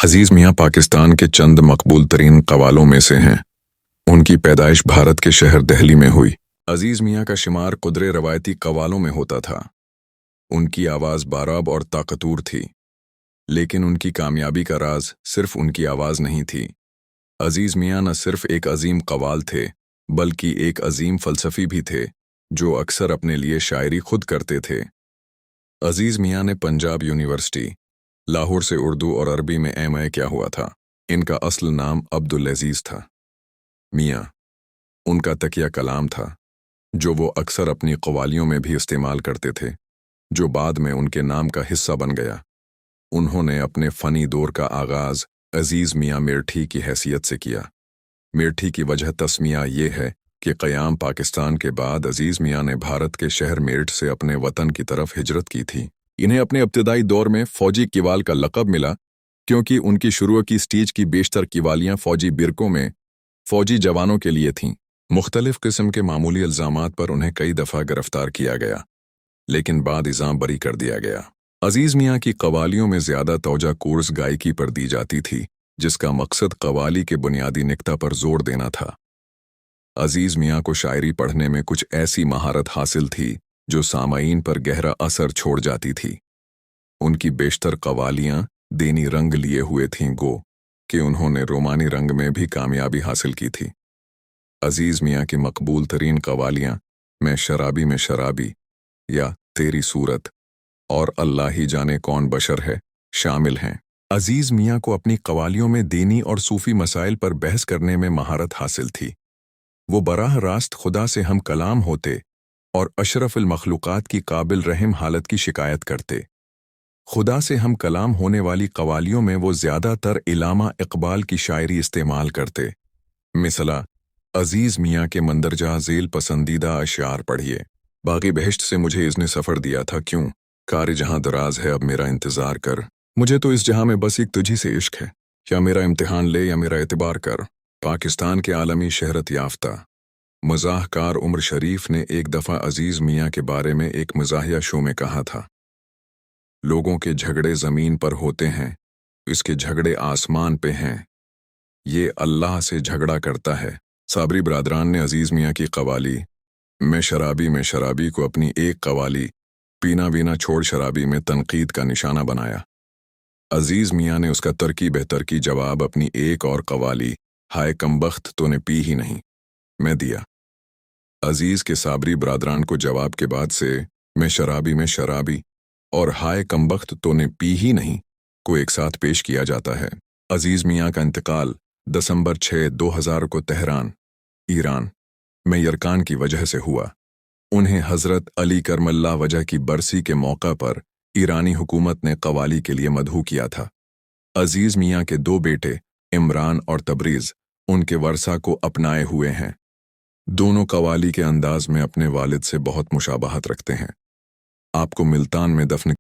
अजीज मियाँ पाकिस्तान के चंद मकबूल तरीन कवालों में से हैं। उनकी पैदाइश भारत के शहर दिल्ली में हुई। अजीज मियाँ का शुमार कुदरे रवायती कवालों में होता था। उनकी आवाज़ बाराब और ताकतूर थी, लेकिन उनकी कामयाबी का राज सिर्फ उनकी आवाज़ नहीं थी। अजीज मियाँ न सिर्फ एक अजीम कवाल थे, बल्कि एक अजीम फ़लसफ़ी भी थे, जो अक्सर अपने लिए शायरी खुद करते थे। अजीज मियाँ ने पंजाब यूनिवर्सिटी, लाहौर से उर्दू और अरबी में एमए किया हुआ था। इनका असल नाम अब्दुल अजीज था। मियाँ उनका तकिया कलाम था, जो वो अक्सर अपनी कवालियों में भी इस्तेमाल करते थे, जो बाद में उनके नाम का हिस्सा बन गया। उन्होंने अपने फ़नी दौर का आगाज़ अजीज़ मियाँ मेरठी की हैसियत से किया। मेरठी की वजह तस्मिया ये है कि क़याम पाकिस्तान के बाद अजीज़ मियाँ ने भारत के शहर मेरठ से अपने वतन की तरफ हिजरत की थी। इन्हें अपने इब्तदाई दौर में फ़ौजी किवाल का लक़ब मिला, क्योंकि उनकी शुरू की स्टेज की बेशतर किवालियाँ फ़ौजी बिरकों में फ़ौजी जवानों के लिए थीं। मुख्तलिफ़ किस्म के मामूली इल्ज़ामात पर उन्हें कई दफ़ा गिरफ़्तार किया गया, लेकिन बाद इल्ज़ाम बरी कर दिया गया। अजीज़ मियाँ की कवालियों में ज़्यादा तवज्जो कोर्स गायकी पर दी जाती थी, जिसका मकसद कवाली के बुनियादी निक्ता पर जोर देना था। अजीज़ मियाँ को शायरी पढ़ने में कुछ ऐसी महारत हासिल थी जो सामाईन पर गहरा असर छोड़ जाती थी। उनकी बेशतर कवालियाँ देनी रंग लिए हुए थीं, गो कि उन्होंने रोमानी रंग में भी कामयाबी हासिल की थी। अजीज़ मियाँ की मकबूल तरीन कवालियाँ मैं शराबी या तेरी सूरत और अल्लाह ही जाने कौन बशर है शामिल हैं। अजीज़ मियाँ को अपनी कवालियों में दीनी और सूफ़ी मसाइल पर बहस करने में महारत हासिल थी। वो बराह रास्त खुदा से हम कलाम होते और अशरफुल मखलूक़ात की काबिल रहम हालत की शिकायत करते। खुदा से हम कलाम होने वाली कवालियों में वो ज़्यादातर इलामा इक़बाल की शायरी इस्तेमाल करते। मिसला अजीज़ मियाँ के मंदरजा ज़ेल पसंदीदा अशार पढ़िए। बागी बहश्त से मुझे इसने सफ़र दिया था क्यों, कार जहाँ दराज है अब मेरा इंतज़ार कर। मुझे तो इस जहाँ में बस एक तुझी से इश्क है, या मेरा इम्तिहान ले या मेरा एतबार कर। पाकिस्तान के आलमी शहरत याफ्ता मज़ाहकार उमर शरीफ ने एक दफ़ा अजीज़ मियाँ के बारे में एक मज़ाहिया शो में कहा था, लोगों के झगड़े ज़मीन पर होते हैं, इसके झगड़े आसमान पे हैं, ये अल्लाह से झगड़ा करता है। साबरी ब्रादरान ने अजीज़ मियाँ की कवाली मैं शराबी को अपनी एक कवाली पीना बीना छोड़ शराबी में तनकीद का निशाना बनाया। अजीज़ मियाँ ने उसका तरकी जवाब अपनी एक और कवाली हाय कमबख्त तूने पी ही नहीं मैं दिया। अजीज़ के साबरी ब्रादरान को जवाब के बाद से मैं शराबी और हाय कमबख्त तूने पी ही नहीं को एक साथ पेश किया जाता है। अजीज़ मियाँ का इंतकाल दिसंबर 6, 2000 को तेहरान, ईरान में यरकान की वजह से हुआ। उन्हें हज़रत अली करमल्ला वजह की बरसी के मौका पर ईरानी हुकूमत ने कवाली के लिए मदहू किया था। अजीज़ मियाँ के दो बेटे इमरान और तबरीज़ उनके वर्सा को अपनाए हुए हैं। दोनों कवाली के अंदाज में अपने वालिद से बहुत मुशाबहत रखते हैं। आपको मुल्तान में दफन